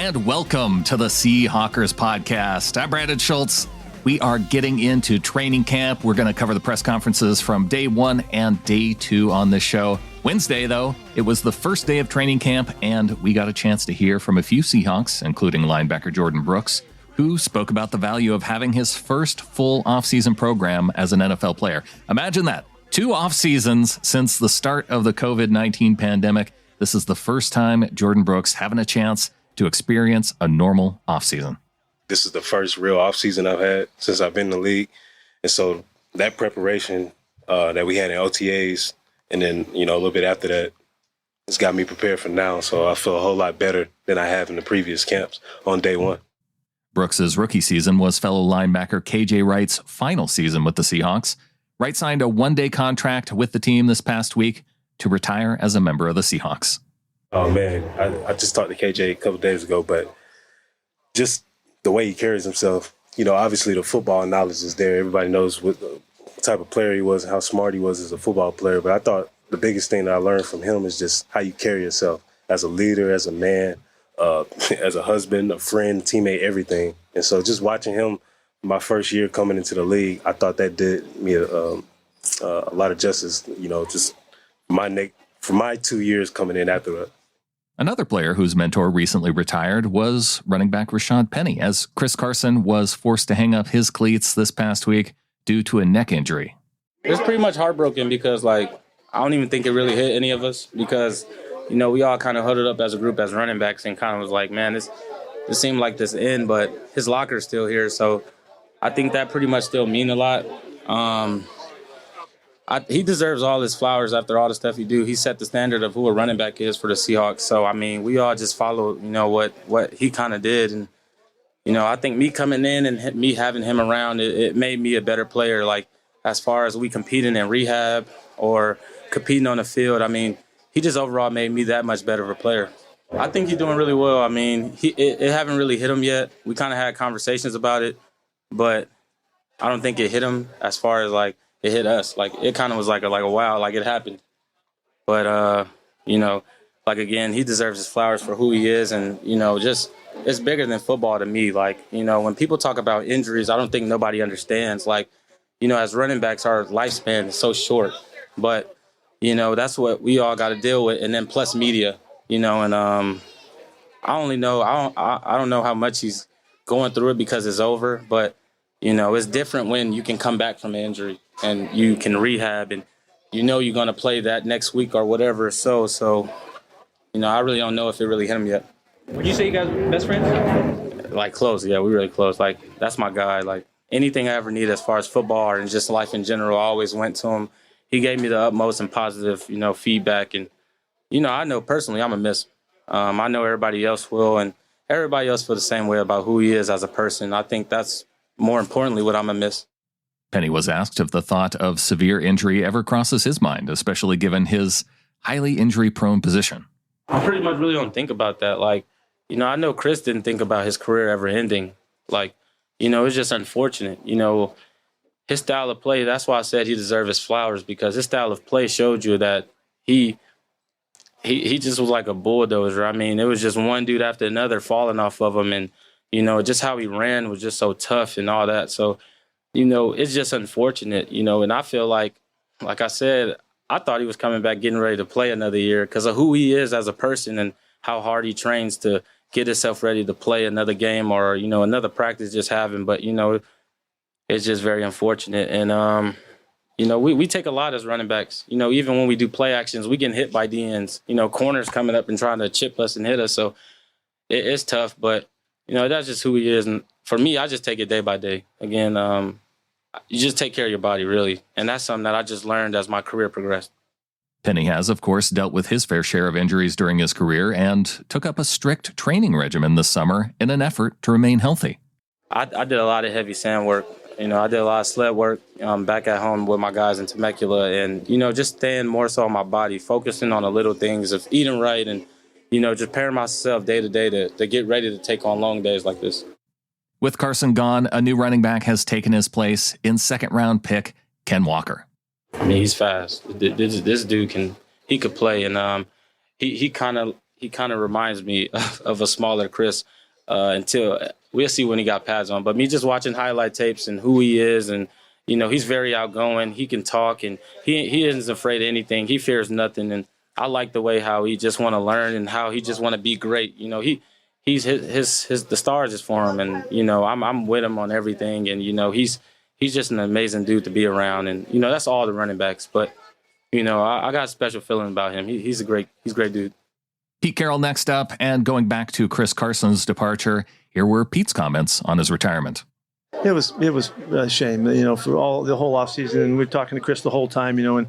and welcome to the Seahawkers podcast. I'm Brandon Schultz. We are getting into training camp. We're going to cover the press conferences from day 1 and day 2 on this show. Wednesday, though, it was the first day of training camp, and we got a chance to hear from a few Seahawks, including linebacker Jordyn Brooks, who spoke about the value of having his first full offseason program as an NFL player. Imagine that. 2 off seasons since the start of the COVID-19 pandemic. This is the first time Jordyn Brooks having a chance to experience a normal offseason. This is the first real offseason I've had since I've been in the league. And so that preparation that we had in OTAs and then, a little bit after that, it's got me prepared for now. So I feel a whole lot better than I have in the previous camps on day 1. Brooks' rookie season was fellow linebacker KJ Wright's final season with the Seahawks. Wright signed a 1-day contract with the team this past week to retire as a member of the Seahawks. Oh, man, I just talked to KJ a couple days ago, but just the way he carries himself, obviously the football knowledge is there. Everybody knows what type of player he was and how smart he was as a football player. But I thought the biggest thing that I learned from him is just how you carry yourself as a leader, as a man, as a husband, a friend, teammate, everything. And so just watching him my first year coming into the league, I thought that did me a lot of justice, just for my 2 years coming in after that. Another player whose mentor recently retired was running back Rashaad Penny, as Chris Carson was forced to hang up his cleats this past week due to a neck injury. It's pretty much heartbroken because, I don't even think it really hit any of us because, we all kind of huddled up as a group as running backs and kind of was like, man, this seemed like this end, but his locker's still here. So I think that pretty much still mean a lot. He deserves all his flowers after all the stuff he do. He set the standard of who a running back is for the Seahawks. So, we all just follow, what he kind of did. And, I think me coming in and me having him around, it made me a better player. As far as we competing in rehab or competing on the field, he just overall made me that much better of a player. I think he's doing really well. It haven't really hit him yet. We kind of had conversations about it, but I don't think it hit him as far as, it hit us. It kind of was like a wow, it happened. But, again, he deserves his flowers for who he is. And, just it's bigger than football to me. When people talk about injuries, I don't think nobody understands. As running backs, our lifespan is so short. But, that's what we all got to deal with. And then plus media, and I don't know how much he's going through it because it's over. But, it's different when you can come back from an injury and you can rehab and you're going to play that next week or whatever. So, I really don't know if it really hit him yet. Would you say you guys are best friends? Close. Yeah, we're really close. That's my guy. Anything I ever need as far as football and just life in general, I always went to him. He gave me the utmost and positive, feedback. And, I know personally I'm going to miss him. I know everybody else will, and everybody else feel the same way about who he is as a person. I think that's more importantly what I'm going to miss. Penny was asked if the thought of severe injury ever crosses his mind, especially given his highly injury-prone position. I pretty much really don't think about that. I know Chris didn't think about his career ever ending. It's just unfortunate. His style of play, that's why I said he deserved his flowers, because his style of play showed you that he just was like a bulldozer. It was just one dude after another falling off of him. And, just how he ran was just so tough and all that. So, it's just unfortunate, and I feel like I said, I thought he was coming back getting ready to play another year because of who he is as a person and how hard he trains to get himself ready to play another game or, another practice just having. But, it's just very unfortunate. And, we take a lot as running backs. Even when we do play actions, we get hit by DNs, corners coming up and trying to chip us and hit us. So it's tough, but, that's just who he is. And for me, I just take it day by day. Again, you just take care of your body, really. And that's something that I just learned as my career progressed. Penny has, of course, dealt with his fair share of injuries during his career and took up a strict training regimen this summer in an effort to remain healthy. I did a lot of heavy sand work. I did a lot of sled work back at home with my guys in Temecula and, just staying more so on my body, focusing on the little things of eating right and, just preparing myself day to day to get ready to take on long days like this. With Carson gone, a new running back has taken his place in second-round pick Ken Walker. He's fast. This dude could play, and he kind of reminds me of a smaller Chris. until we'll see when he got pads on. But me just watching highlight tapes and who he is, and he's very outgoing. He can talk, and he isn't afraid of anything. He fears nothing, and I like the way how he just want to learn and how he just want to be great. He's the stars is for him, and I'm with him on everything, and he's just an amazing dude to be around, and that's all the running backs. But I got a special feeling about him. He's a great dude. Pete Carroll next up, and going back to Chris Carson's departure, here were Pete's comments on his retirement. It was a shame, for the whole offseason, and we were talking to Chris the whole time, and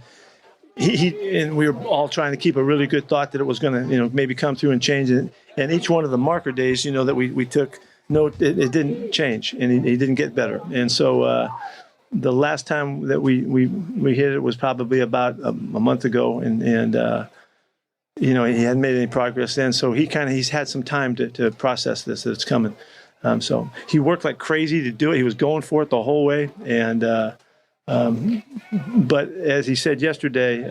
and we were all trying to keep a really good thought that it was going to, maybe come through and change it. And each one of the marker days, that we took note, it didn't change, and he didn't get better. And so the last time that we hit it was probably about a month ago, and he hadn't made any progress then. So he's had some time to process this, that it's coming. So he worked like crazy to do it. He was going for it the whole way, and but as he said yesterday,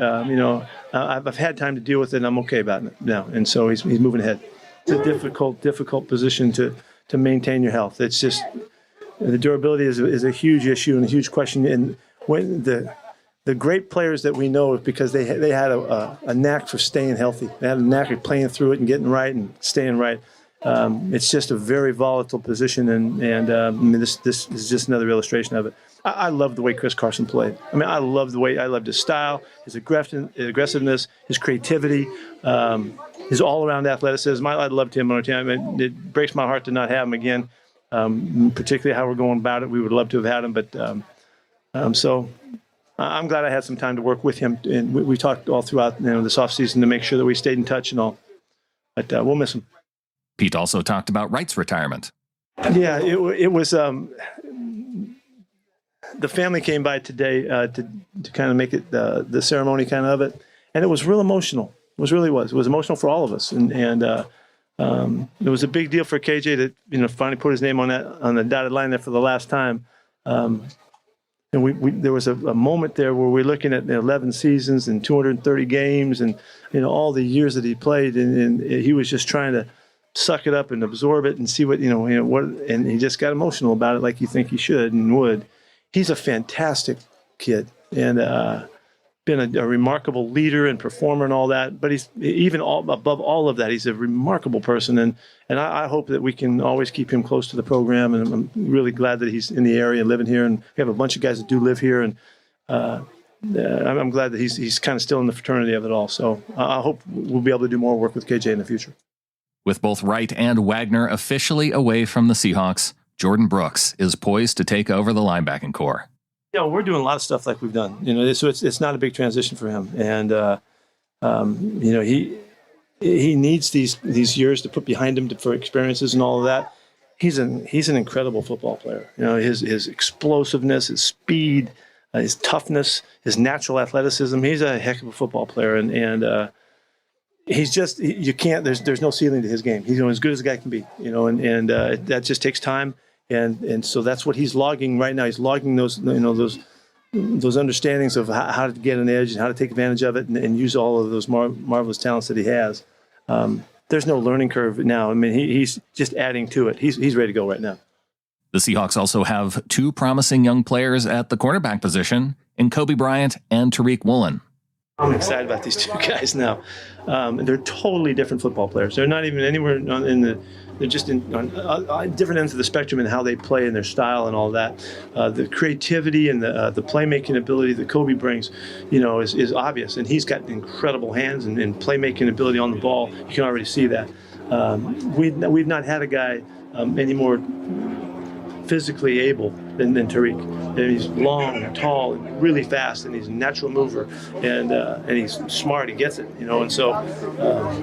I've had time to deal with it, and I'm okay about it now. And so he's moving ahead. It's a difficult position to maintain your health. It's just the durability is a huge issue and a huge question. And when the great players that we know, because they had a knack for staying healthy. They had a knack of playing through it and getting right and staying right. It's just a very volatile position, and this is just another illustration of it. I love the way Chris Carson played. I loved his style, his aggressiveness, his creativity, his all-around athleticism. I loved him on our team. It breaks my heart to not have him again, particularly how we're going about it. We would love to have had him, but so I'm glad I had some time to work with him. And we talked all throughout this offseason to make sure that we stayed in touch and all. But we'll miss him. Pete also talked about Wright's retirement. Yeah, it was. The family came by today to kind of make it the ceremony kind of it, and it was real emotional. It really was. It was emotional for all of us, and it was a big deal for KJ to finally put his name on the dotted line there for the last time. And there was a moment there where we're looking at 11 seasons and 230 games, and all the years that he played, and he was just trying to suck it up and absorb it and see what and he just got emotional about it, like you think he should and would. He's a fantastic kid, and been a remarkable leader and performer and all that. But he's above all of that, he's a remarkable person, and I hope that we can always keep him close to the program. And I'm really glad that he's in the area and living here. And we have a bunch of guys that do live here, and I'm glad that he's kind of still in the fraternity of it all. So I hope we'll be able to do more work with KJ in the future. With both Wright and Wagner officially away from the Seahawks, Jordyn Brooks is poised to take over the linebacking core. Yeah, we're doing a lot of stuff like we've done. So it's not a big transition for him, and he needs these years to put behind him for experiences and all of that. He's an incredible football player. His explosiveness, his speed, his toughness, his natural athleticism. He's a heck of a football player, and he's just there's no ceiling to his game. He's as good as a guy can be. And that just takes time. And so that's what he's logging right now. He's logging those understandings of how to get an edge and how to take advantage of it and use all of those marvelous talents that he has. There's no learning curve now. He's just adding to it. He's ready to go right now. The Seahawks also have two promising young players at the cornerback position in Kobe Bryant and Tariq Woolen. I'm excited about these two guys now. They're totally different football players. They're not even anywhere they're just on different ends of the spectrum in how they play and their style and all that. The creativity and the playmaking ability that Kobe brings, is obvious. And he's got incredible hands and playmaking ability on the ball. You can already see that. We've not had a guy any more physically able than Tariq. And he's long and tall and really fast, and he's a natural mover, and he's smart. He gets it, and so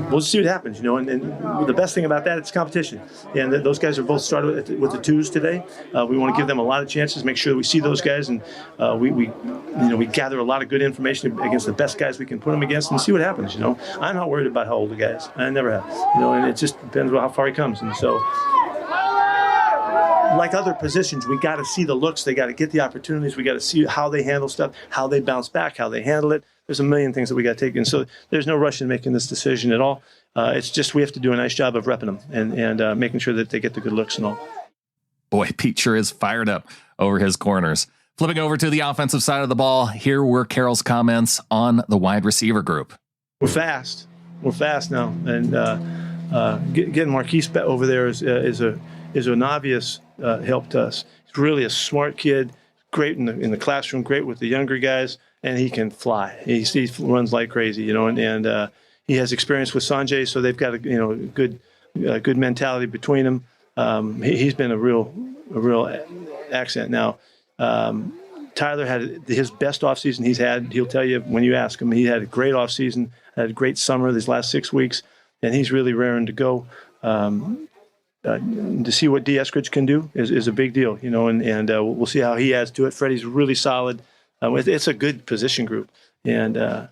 we'll just see what happens, And the best thing about that, it's competition, and those guys are both started with the twos today. We want to give them a lot of chances, make sure that we see those guys, and we gather a lot of good information against the best guys we can put them against, and see what happens. I'm not worried about how old the guy is. I never have, and it just depends on how far he comes, and so. Like other positions, we got to see the looks. They got to get the opportunities. We got to see how they handle stuff, how they bounce back, how they handle it. There's a million things that we got to take. And so there's no rush in making this decision at all. It's just we have to do a nice job of repping them and making sure that they get the good looks and all. Boy, Pete sure is fired up over his corners. Flipping over to the offensive side of the ball, here were Carroll's comments on the wide receiver group. We're fast. We're fast now. And getting Marquise over there is an obvious help to us. He's really a smart kid, great in the classroom, great with the younger guys, and he can fly. He runs like crazy, and he has experience with Sanjay, so they've got a good mentality between them. He's been a real accent. Now, Tyler had his best offseason he's had. He'll tell you when you ask him. He had a great offseason, had a great summer these last 6 weeks, and he's really raring to go. To see what D. Eskridge can do is a big deal, and we'll see how he adds to it. Freddie's really solid. It's a good position group, and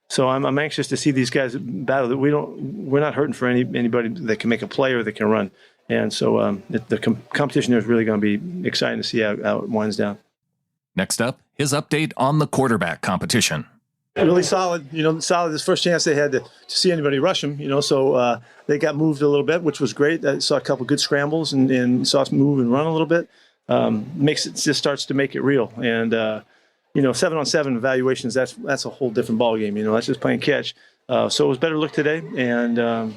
so I'm anxious to see these guys battle. We're not hurting for anybody that can make a play or that can run, and so the competition there is really going to be exciting to see how it winds down. Next up, his update on the quarterback competition. Really solid, solid. This first chance they had to see anybody rush him, so they got moved a little bit, which was great. I saw a couple good scrambles and saw us move and run a little bit. Just starts to make it real. And 7-on-7 evaluations, that's a whole different ballgame. That's just playing catch. So it was better look today, and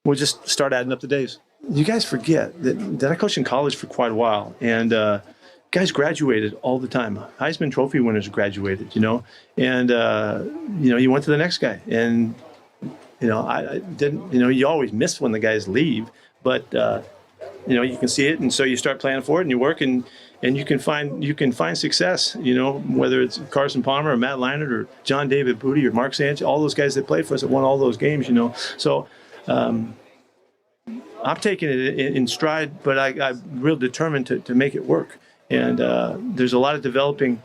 we'll just start adding up the days. You guys forget that I coached in college for quite a while, and guys graduated all the time. Heisman Trophy winners graduated, and you went to the next guy, and I didn't. You always miss when the guys leave, but you can see it, and so you start planning for it, and you work, and you can find success. Whether it's Carson Palmer or Matt Leinart or John David Booty or Mark Sanchez, all those guys that played for us that won all those games. So. I'm taking it in stride, but I'm real determined to make it work. And there's a lot of developing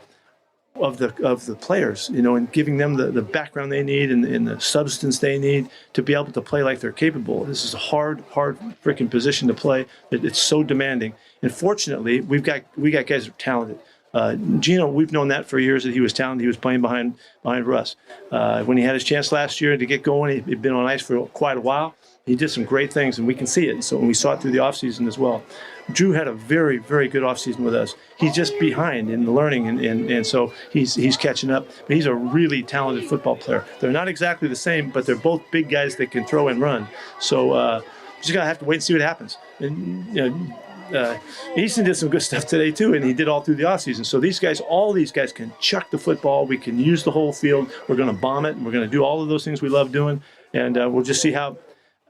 of the players, and giving them the background they need and the substance they need to be able to play like they're capable. This is a hard freaking position to play. It's so demanding. And fortunately, we got guys that are talented. Gino, we've known that for years that he was talented. He was playing behind Russ. When he had his chance last year to get going, he'd been on ice for quite a while. He did some great things, and we can see it. So we saw it through the offseason as well. Drew had a very, very good offseason with us. He's just behind in the learning, and so he's catching up. But he's a really talented football player. They're not exactly the same, but they're both big guys that can throw and run. So just got to have to wait and see what happens. And, Easton did some good stuff today, too, and he did all through the offseason. So all these guys can chuck the football. We can use the whole field. We're going to bomb it, and we're going to do all of those things we love doing. And we'll just see how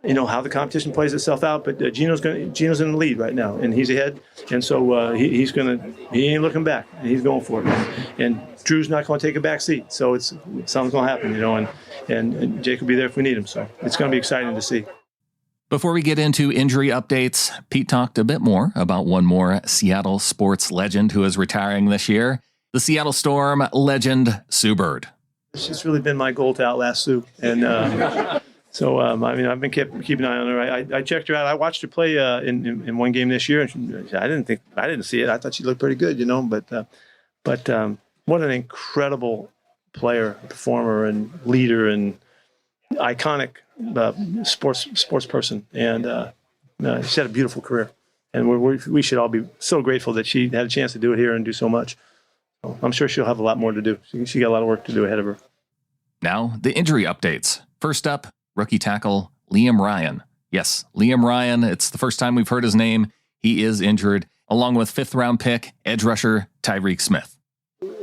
the competition plays itself out. But Gino's in the lead right now, and he's ahead. And so he ain't looking back, and he's going for it. And Drew's not going to take a back seat. So something's going to happen, and Jake will be there if we need him. So it's going to be exciting to see. Before we get into injury updates, Pete talked a bit more about one more Seattle sports legend who is retiring this year, the Seattle Storm legend, Sue Bird. It's just really been my goal to outlast Sue. And so, I've been keeping an eye on her. I checked her out. I watched her play in one game this year, and I didn't see it. I thought she looked pretty good, but what an incredible player, performer, and leader, and iconic sports person, and she's had a beautiful career, and we should all be so grateful that she had a chance to do it here and do so much. So I'm sure she'll have a lot more to do. She got a lot of work to do ahead of her. Now the injury updates. First up, rookie tackle Liam Ryan. Yes, Liam Ryan. It's the first time we've heard his name. He is injured, along with 5th round pick edge rusher Tyreek Smith.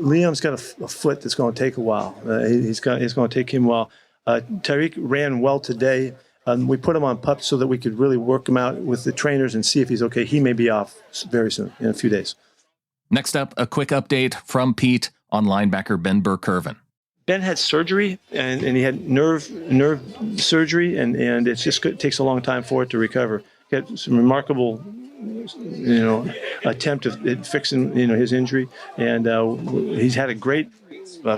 Liam's got a foot that's going to take a while. It's going to take him a while. Tyreek ran well today. We put him on PUP so that we could really work him out with the trainers and see if he's okay. He may be off very soon, in a few days. Next up, a quick update from Pete on linebacker Ben Burke-Irvin. Ben had surgery, and he had nerve surgery, and it takes a long time for it to recover. He had some remarkable, attempt at fixing, his injury, and he's had a great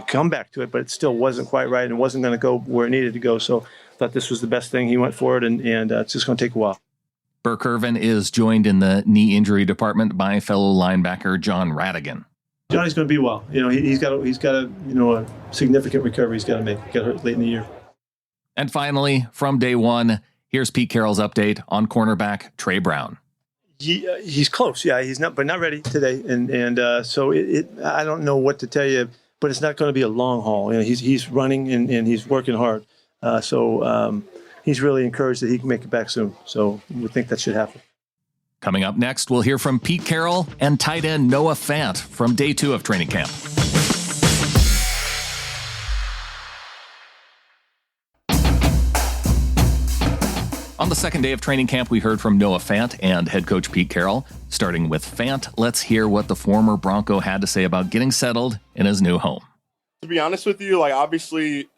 comeback to it, but it still wasn't quite right and wasn't going to go where it needed to go. So I thought this was the best thing. He went for it, and it's just going to take a while. Burke-Irvin is joined in the knee injury department by fellow linebacker John Radigan. Johnny's going to be well. He's got a significant recovery he's got to make. He got hurt late in the year. And finally, from day one, here's Pete Carroll's update on cornerback Trey Brown. He's close. Yeah, he's not today. And so I don't know what to tell you, but it's not going to be a long haul. He's running and he's working hard. So he's really encouraged that he can make it back soon. So we think that should happen. Coming up next, we'll hear from Pete Carroll and tight end Noah Fant from day 2 of training camp. On the second day of training camp, we heard from Noah Fant and head coach Pete Carroll. Starting with Fant, let's hear what the former Bronco had to say about getting settled in his new home. To be honest with you, obviously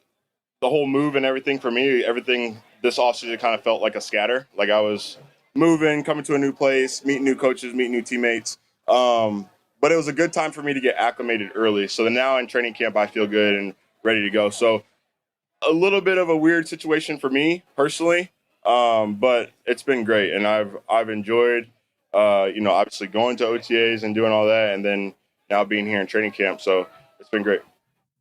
the whole move and everything for me, everything this offseason kind of felt like a scatter. I was moving, coming to a new place, meeting new coaches, meeting new teammates. But it was a good time for me to get acclimated early. So now in training camp, I feel good and ready to go. So a little bit of a weird situation for me personally, but it's been great. And I've enjoyed, obviously going to OTAs and doing all that, and then now being here in training camp. So it's been great.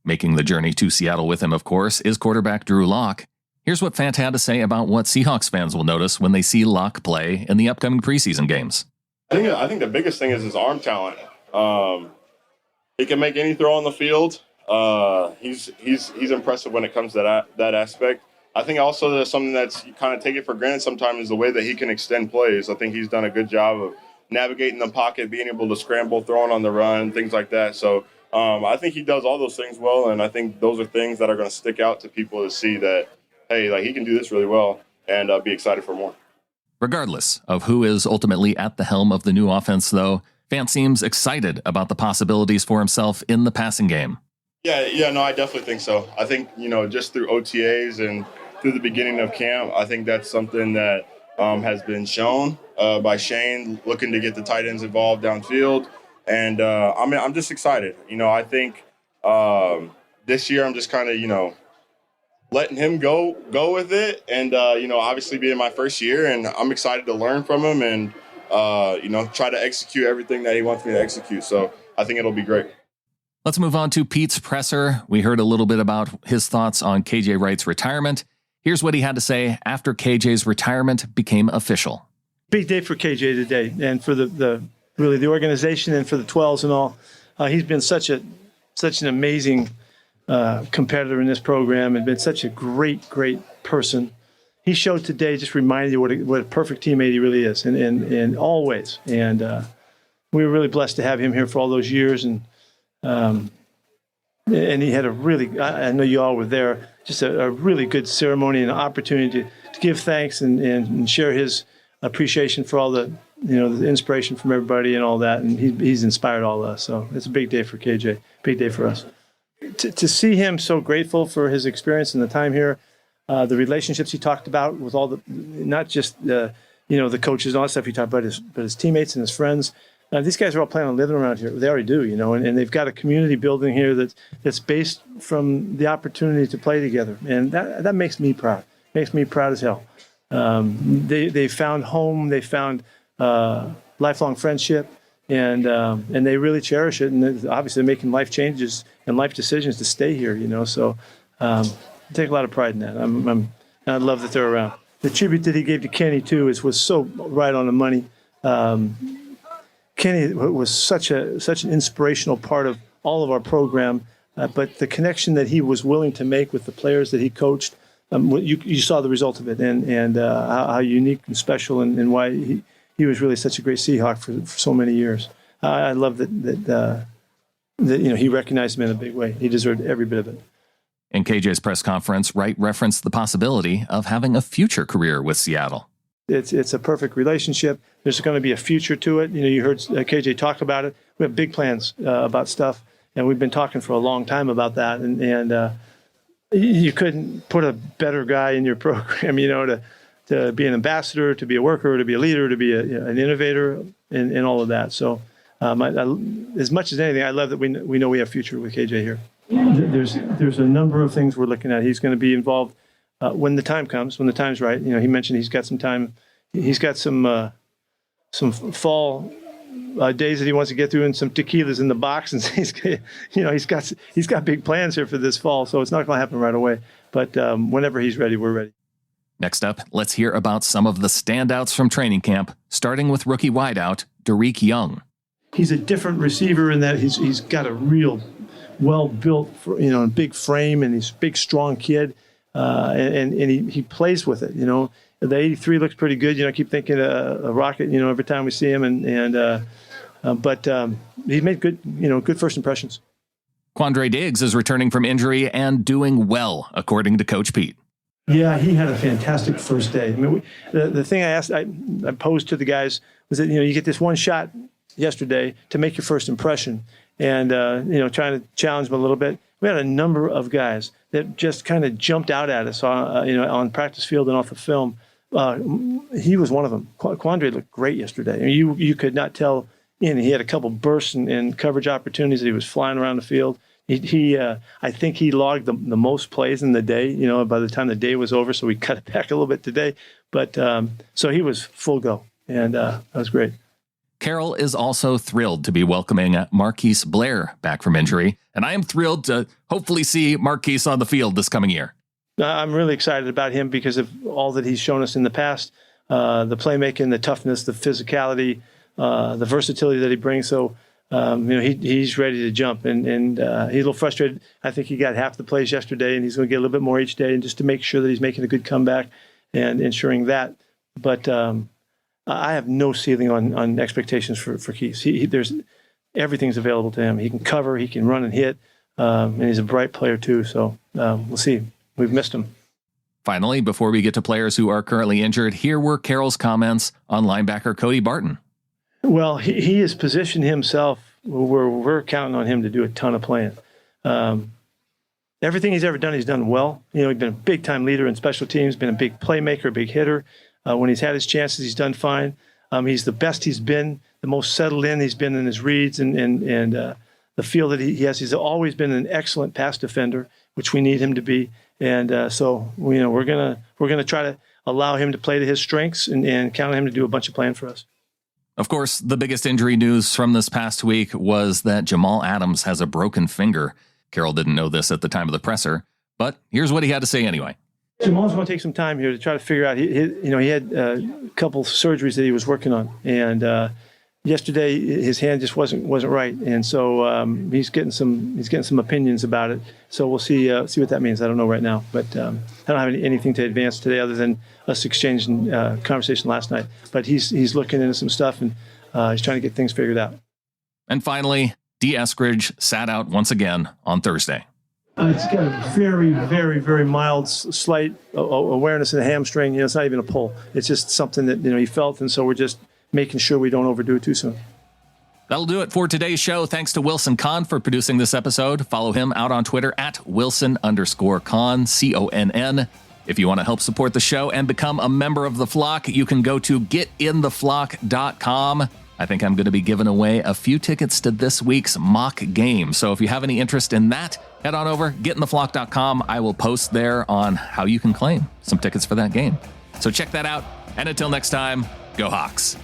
Making the journey to Seattle with him, of course, is quarterback Drew Lock. Here's what Fant had to say about what Seahawks fans will notice when they see Lock play in the upcoming preseason games. I think the biggest thing is his arm talent. He can make any throw on the field. He's impressive when it comes to that aspect. I think also there's something that's you kind of take it for granted sometimes is the way that he can extend plays. I think he's done a good job of navigating the pocket, being able to scramble, throwing on the run, things like that. So I think he does all those things well, and I think those are things that are going to stick out to people to see that, hey, he can do this really well, and be excited for more. Regardless of who is ultimately at the helm of the new offense, though, Fant seems excited about the possibilities for himself in the passing game. Yeah, no, I definitely think so. I think, just through OTAs and through the beginning of camp, I think that's something that has been shown by Shane, looking to get the tight ends involved downfield. And, I'm just excited. I think this year I'm just kind of, letting him go with it. And, obviously being my first year, and I'm excited to learn from him and, try to execute everything that he wants me to execute. So I think it'll be great. Let's move on to Pete's presser. We heard a little bit about his thoughts on KJ Wright's retirement. Here's what he had to say after KJ's retirement became official. Big day for KJ today, and for the organization and for the 12s and all. He's been such an amazing competitor in this program and been such a great person. He showed today, just reminded you what a perfect teammate he really is, and always. And we were really blessed to have him here for all those years, and he had a really, I know you all were there, just a really good ceremony and opportunity to give thanks and share his appreciation for all the inspiration from everybody and all that. And he's inspired all of us. So it's a big day for KJ, big day for us. To see him so grateful for his experience and the time here, the relationships he talked about with all the, not just the coaches and all that stuff he talked about, but his teammates and his friends. These guys are all planning on living around here. They already do, and they've got a community building here that's based from the opportunity to play together. And that makes me proud. Makes me proud as hell. They found home. They found lifelong friendship, and they really cherish it. And obviously, they're making life changes and life decisions to stay here. So I take a lot of pride in that. I love that they're around. The tribute that he gave to Kenny too was so right on the money. Kenny was such an inspirational part of all of our program, but the connection that he was willing to make with the players that he coached, you saw the result of it, and how unique and special, and why he was really such a great Seahawk for so many years. I love that he recognized him in a big way. He deserved every bit of it. In KJ's press conference, Wright referenced the possibility of having a future career with Seattle. It's a perfect relationship. There's going to be a future to it. You heard KJ talk about it. We have big plans about stuff, and we've been talking for a long time about that. And you couldn't put a better guy in your program, to be an ambassador, to be a worker, to be a leader, to be an innovator, and all of that. So as much as anything, I love that we know we have a future with KJ here. There's a number of things we're looking at. He's going to be involved when the time comes, when the time's right. He mentioned he's got some time. He's got some fall days that he wants to get through and some tequilas in the box, and he's got big plans here for this fall, so it's not going to happen right away. But whenever he's ready, we're ready. Next up, let's hear about some of the standouts from training camp, starting with rookie wideout Derek Young. He's a different receiver in that he's got a real well-built, big frame, and he's a big, strong kid, and he plays with it. The 83 looks pretty good. I keep thinking a Rocket, every time we see him, but he made good first impressions. Quandre Diggs is returning from injury and doing well, according to Coach Pete. Yeah, he had a fantastic first day. I mean, the thing I posed to the guys was that, you get this one shot yesterday to make your first impression, and, trying to challenge them a little bit. We had a number of guys that just kind of jumped out at us on practice field and off the film. He was one of them. Quandre looked great yesterday. I mean, you could not tell. He had a couple bursts and coverage opportunities. He was flying around the field. I think he logged the most plays in the day, by the time the day was over, so we cut it back a little bit today. But so he was full go, and that was great. Carroll is also thrilled to be welcoming Marquise Blair back from injury, and I am thrilled to hopefully see Marquise on the field this coming year. I'm really excited about him because of all that he's shown us in the past, the playmaking, the toughness, the physicality, the versatility that he brings. So, he's ready to jump, and he's a little frustrated. I think he got half the plays yesterday, and he's going to get a little bit more each day, and just to make sure that he's making a good comeback and ensuring that. But I have no ceiling on expectations for Keith. There's everything's available to him. He can cover, he can run and hit, and he's a bright player too. So we'll see. We've missed him. Finally, before we get to players who are currently injured, here were Carroll's comments on linebacker Cody Barton. Well, he has positioned himself where we're counting on him to do a ton of playing. Everything he's ever done, he's done well. He's been a big-time leader in special teams, been a big playmaker, a big hitter. When he's had his chances, he's done fine. He's the best he's been, the most settled in he's been in his reads and the feel that he has. He's always been an excellent pass defender, which we need him to be. And so we're gonna try to allow him to play to his strengths and count on him to do a bunch of playing for us. Of course, the biggest injury news from this past week was that Jamal Adams has a broken finger. Carroll didn't know this at the time of the presser, but here's what he had to say anyway. Jamal's going to take some time here to try to figure out. He had a couple surgeries that he was working on, and yesterday his hand just wasn't right, and so he's getting some opinions about it. So we'll see what that means. I don't know right now, but I don't have anything to advance today other than us exchanging conversation last night. But he's looking into some stuff, and he's trying to get things figured out. And finally, D. Eskridge sat out once again on Thursday. It's got a very, very, very mild, slight awareness in the hamstring. It's not even a pull. It's just something that he felt, and so we're just making sure we don't overdo it too soon. That'll do it for today's show. Thanks to Wilson Conn for producing this episode. Follow him out on Twitter at Wilson_Conn, CONN. If you want to help support the show and become a member of the flock, you can go to getintheflock.com. I think I'm going to be giving away a few tickets to this week's mock game. So if you have any interest in that, head on over, getintheflock.com. I will post there on how you can claim some tickets for that game. So check that out. And until next time, go Hawks.